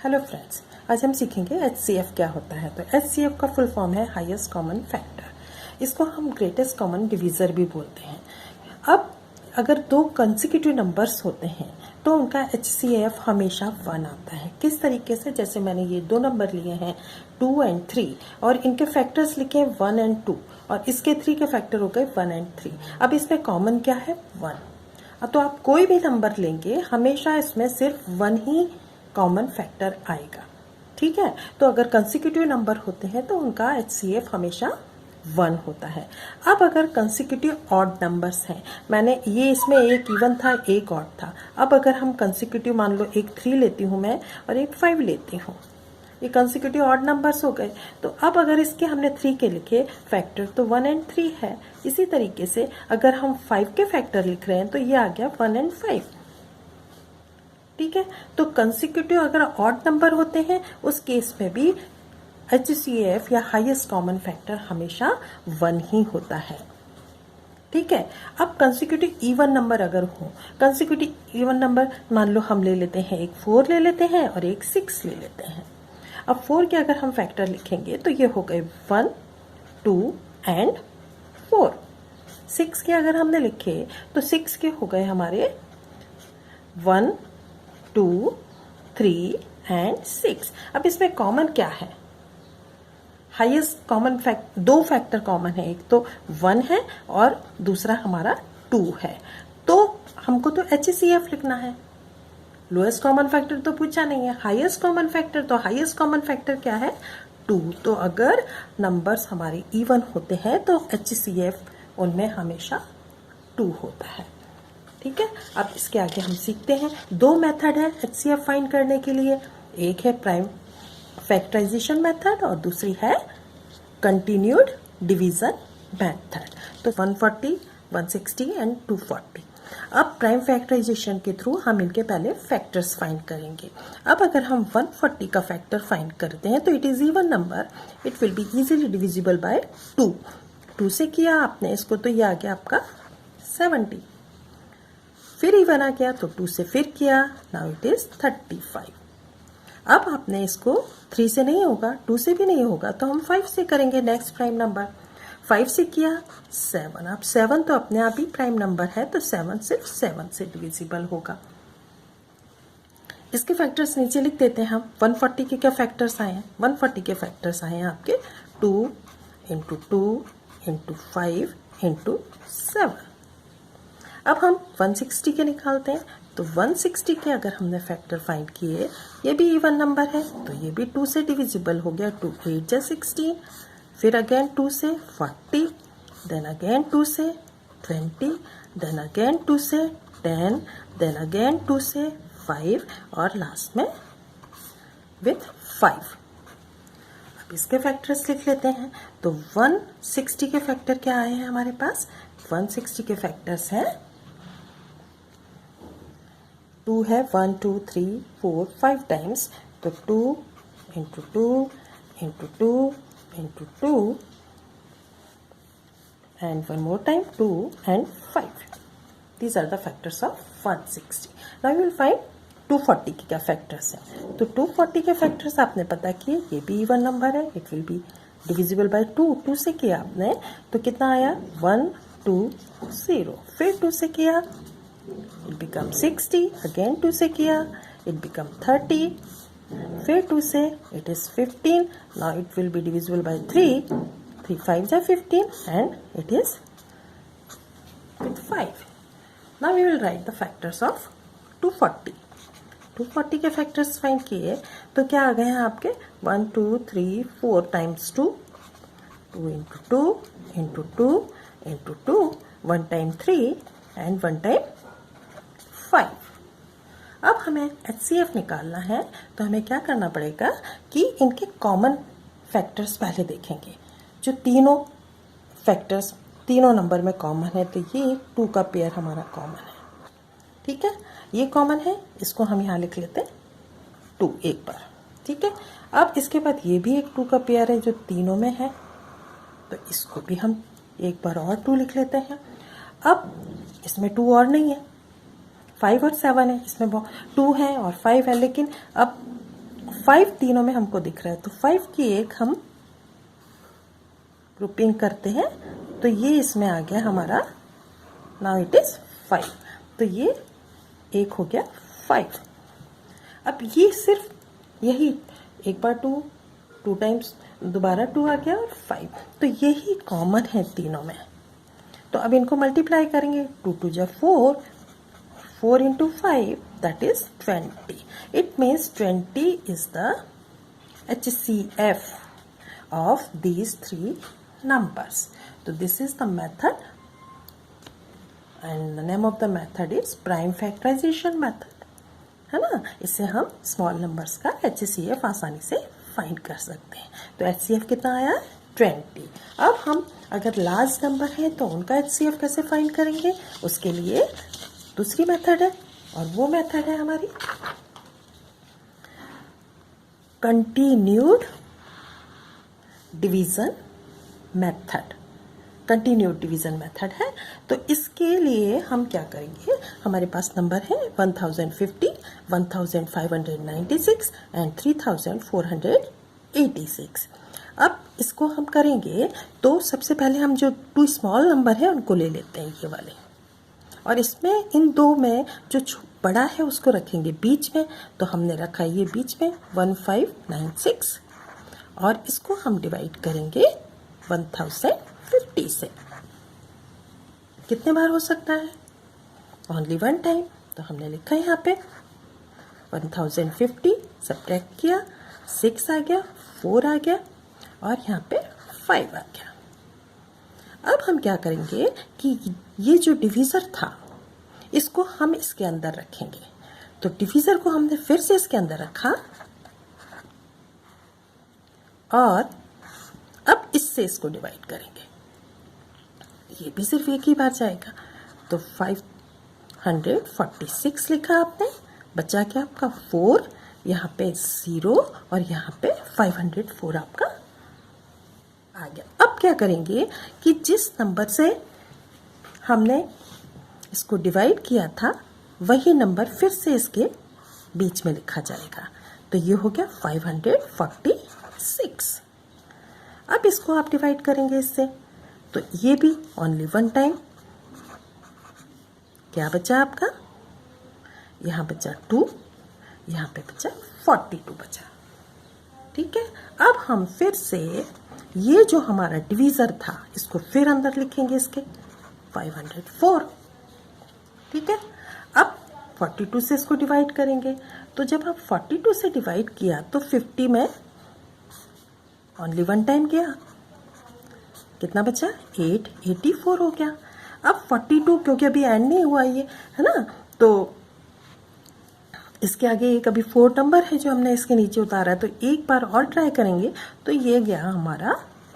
Hello friends, आज हम सीखेंगे HCF क्या होता है। तो HCF का फुल फॉर्म है हाईएस्ट कॉमन फैक्टर। इसको हम ग्रेटेस्ट कॉमन डिवीज़र भी बोलते हैं। अब अगर दो कंसेक्यूटिव नंबर्स होते हैं तो उनका HCF हमेशा 1 आता है। किस तरीके से? जैसे मैंने ये दो नंबर लिए हैं 2 और 3 और इनके फैक्टर्स लिखे हैं 1 और 2 और इसके 3 के फैक्टर हो गए 1 और 3। अब इसमें कॉमन क्या है? 1। तो आप कोई भी नंबर लेंगे हमेशा इसमें सिर्फ 1 ही कॉमन फैक्टर आएगा। ठीक है, तो अगर कंसेक्यूटिव नंबर होते हैं तो उनका HCF हमेशा 1 होता है। अब अगर कंसेक्यूटिव ऑड नंबर्स हैं, मैंने ये इसमें एक इवन था एक ऑड था। अब अगर हम कंसेक्यूटिव मान लो एक 3 लेती हूँ मैं और एक 5 लेती हूँ, ये कंसेक्यूटिव ऑड नंबर्स हो गए। तो अब अगर इसके हमने 3 के लिखे फैक्टर तो 1 और 3 है। इसी तरीके से अगर हम 5 के फैक्टर लिख रहे हैं तो ये आ गया 1 और 5। ठीक है, तो कंसेक्यूटिव अगर ऑड नंबर होते हैं उस केस में भी HCF या हाईएस्ट कॉमन फैक्टर हमेशा 1 ही होता है। ठीक है, अब कंसेक्यूटिव इवन नंबर अगर हो, कंसेक्यूटिव इवन नंबर मान लो हम ले लेते हैं, एक 4 ले लेते हैं और एक 6 ले लेते हैं। अब 4 के अगर हम फैक्टर लिखेंगे तो ये हो गए 1, 2 एंड 4। 6 के अगर हमने लिखे तो 6 के हो गए हमारे 1, 2, 3 एंड 6। अब इसमें कॉमन क्या है? हाईएस्ट कॉमन फैक्टर, दो फैक्टर कॉमन है, एक तो 1 है और दूसरा हमारा 2 है। तो हमको तो HCF लिखना है। लोएस्ट कॉमन फैक्टर तो पूछा नहीं है, हाईएस्ट कॉमन फैक्टर। तो हाईएस्ट कॉमन फैक्टर क्या है? 2। तो अगर नंबर्स हमारे इवन होते हैं तो HCF उनमें हमेशा 2 होता है। ठीक है, अब इसके आगे हम सीखते हैं। दो मेथड है HCF फाइंड करने के लिए, एक है प्राइम फैक्टराइजेशन मेथड और दूसरी है कंटिन्यूड डिवीजन मेथड। तो 140, 160 एंड 240। अब प्राइम फैक्टराइजेशन के थ्रू हम इनके पहले फैक्टर्स फाइंड करेंगे। अब अगर हम 140 का फैक्टर फाइंड करते हैं तो it is even number, it will be easily divisible by 2। 2 से किया आपने इसको तो ये आ गया आपका 70। फिर इवन आ गया तो 2 से फिर किया, नाउ इट इज 35। अब आपने इसको 3 से नहीं होगा, 2 से भी नहीं होगा, तो हम 5 से करेंगे नेक्स्ट प्राइम नंबर। 5 से किया 7। अब 7 तो अपने आप ही प्राइम नंबर है तो 7 सिर्फ 7 से डिविजिबल होगा। इसके फैक्टर्स नीचे लिख देते हैं हम। 140 के क्या फैक्टर्स आए हैं? 140 के फैक्टर्स आए हैं आपके 2 इंटू 2 इंटू 5 इंटू 7। अब हम 160 के निकालते हैं तो 160 के अगर हमने फैक्टर फाइंड किए, ये भी इवन नंबर है तो ये भी 2 से डिविजिबल हो गया। 2 8 जा 16, फिर अगेन 2 से 40, देन अगेन 2 से 20, देन अगेन 2 से 10, देन अगेन 2 से 5 और लास्ट में विथ 5। अब इसके फैक्टर्स लिख लेते हैं। तो 160 के फैक्टर क्या आए हैं हमारे पास? 160 के फैक्टर्स हैं 2 है, 1 2 3 4 5 टाइम्स। तो 2 into 2 into 2 into 2 and one more time 2 and 5। These are the factors of 160। Now you will find 240 के क्या फैक्टर्स हैं। तो 240 के फैक्टर्स आपने पता किए, ये भी इवन नंबर है, it will be divisible by 2। 2 से किया आपने तो कितना आया? 1 2 0। फिर 2 से किया it become 60, again 2 से किया it become 30, फिर 2 से it is 15, now it will be divisible by 3, 3 5 are 15 and it is with 5. Now we will write the factors of 240. 240 के फैक्टर्स फाइंड किए तो क्या आ गए हैं आपके? 1 2 3 4 times 2, 2 into 2 into 2 into 2, 1 time 3 and 1 time 5। अब हमें HCF निकालना है तो हमें क्या करना पड़ेगा कि इनके कॉमन फैक्टर्स पहले देखेंगे। जो तीनों फैक्टर्स तीनों नंबर में कॉमन है तो ये 2 का पेयर हमारा कॉमन है। ठीक है, ये कॉमन है, इसको हम यहाँ लिख लेते हैं 2 एक बार। ठीक है, अब इसके बाद ये भी एक 2 का पेयर है जो तीनों में है तो इसको भी हम एक बार और 2 लिख लेते हैं। अब इसमें 2 और नहीं है, 5 और 7 है, इसमें 2 है और 5 है, लेकिन अब 5 तीनों में हमको दिख रहा है, तो 5 की एक हम ग्रुपिंग करते हैं, तो ये इसमें आ गया हमारा, नाउ इट इज 5, तो ये एक हो गया 5। अब ये सिर्फ यही एक बार 2 टाइम्स दोबारा 2 आ गया और 5, तो यही कॉमन है तीनों में। तो अब इनको मल्टीप्लाई करेंगे, 2 2 जा 4, 4 into 5 that is 20. It means 20 is the HCF of these three numbers. So this is the method, and the name of the method is prime factorization method, है ना। इससे हम स्मॉल नंबर्स का HCF आसानी से find कर सकते हैं। तो HCF कितना आया, 20। अब हम अगर लार्ज नंबर है तो उनका HCF कैसे फाइंड करेंगे, उसके लिए दूसरी मेथड है, और वो मेथड है हमारी continued division method. Continued division method है, तो इसके लिए हम क्या करेंगे, हमारे पास नंबर है 1050, 1596 एंड 3486। अब इसको हम करेंगे तो सबसे पहले हम जो 2 स्मॉल नंबर है उनको ले लेते हैं, ये वाले, और इसमें इन 2 में जो बड़ा है उसको रखेंगे बीच में, तो हमने रखा ये बीच में 1596, और इसको हम डिवाइड करेंगे 1050 से। कितने बार हो सकता है, ओनली 1 टाइम, तो हमने लिखा यहाँ पे 1050 सब्ट्रैक्ट किया, 6 आ गया, 4 आ गया, और यहाँ पे 5 आ गया। अब हम क्या करेंगे कि ये जो डिवीज़र था इसको हम इसके अंदर रखेंगे, तो डिवीज़र को हमने फिर से इसके अंदर रखा, और अब इससे इसको डिवाइड करेंगे, ये भी सिर्फ एक ही बार जाएगा, तो 546 लिखा आपने, बचा क्या आपका 4, यहाँ पे 0 और यहाँ पे 504 आपका आ गया। अब क्या करेंगे कि जिस नंबर से हमने इसको डिवाइड किया था वही नंबर फिर से इसके बीच में लिखा जाएगा, तो ये हो गया 546। अब इसको आप डिवाइड करेंगे इससे, तो ये भी ओनली 1 टाइम, क्या बचा आपका, यहाँ बचा 2, यहाँ पे बचा 42 बचा, ठीक है। अब हम फिर से ये जो हमारा डिवीज़र था इसको फिर अंदर लिखेंगे इसके 504, ठीक है। अब 42 से इसको डिवाइड करेंगे, तो जब आप 42 से डिवाइड किया तो 50 में ओनली 1 टाइम गया, कितना बचा 8, 84 हो गया। अब 42 क्योंकि अभी एंड नहीं हुआ ये, है ना, तो इसके आगे एक अभी 4 नंबर है जो हमने इसके नीचे उतारा है, तो एक बार और ट्राई करेंगे, तो ये गया हमारा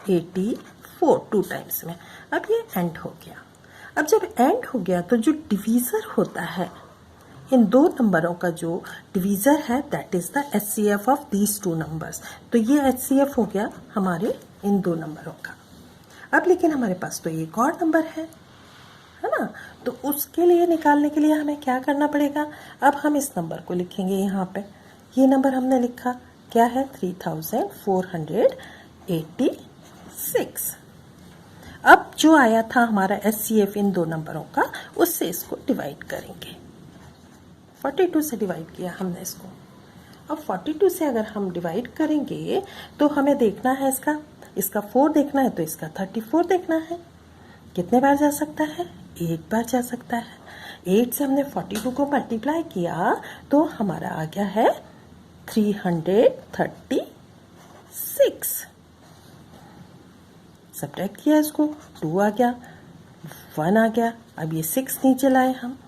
84 2 टाइम्स में। अब ये एंड हो गया। अब जब एंड हो गया तो जो डिवीज़र होता है इन 2 नंबरों का, जो डिवीज़र है that is the HCF of these 2 numbers, तो ये HCF हो गया हमारे इन 2 नंबरों का। अब लेकिन हमारे पास तो एक और नंबर है ना, तो उसके लिए निकालने के लिए हमें क्या करना पड़ेगा, अब हम इस नंबर को लिखेंगे यहाँ पे, ये नंबर हमने लिखा क्या है 3486। अब जो आया था हमारा HCF इन 2 नंबरों का, उससे इसको डिवाइड करेंगे, 42 से डिवाइड किया हमने इसको। अब 42 से अगर हम डिवाइड करेंगे तो हमें देखना है इसका 4 देखना है, तो इसका 34 देखना है। कितने बार जा सकता है, 8 बार जा सकता है। 8 से हमने 42 को मल्टीप्लाई किया तो हमारा आ गया है 336। सब्ट्रैक्ट किया इसको, 2 आ गया, 1 आ गया, अब ये 6 नीचे लाए हम,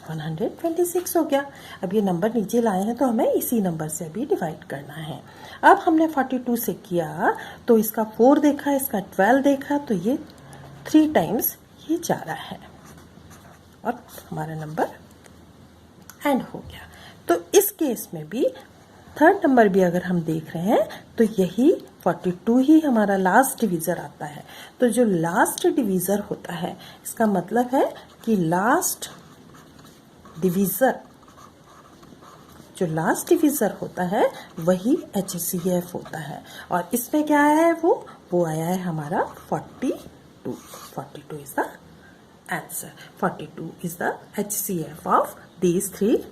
126 हो गया। अब ये नंबर नीचे लाए हैं तो हमें इसी नंबर से भी डिवाइड करना है। अब हमने 42 से किया तो इसका 4 देखा, इसका 12 देखा, तो ये 3 टाइम्स ये जा रहा है और हमारा नंबर एंड हो गया। तो इस केस में भी 3rd नंबर भी अगर हम देख रहे हैं तो यही 42 ही हमारा लास्ट डिवीज़र आता है। तो जो लास्ट डिवीज़र होता है इसका मतलब है कि लास्ट डिवीज़र जो लास्ट डिविजर होता है वही HCF होता है। और इसमें क्या आया है, वो आया है हमारा 42। 42 is the answer. 42 is the HCF of these three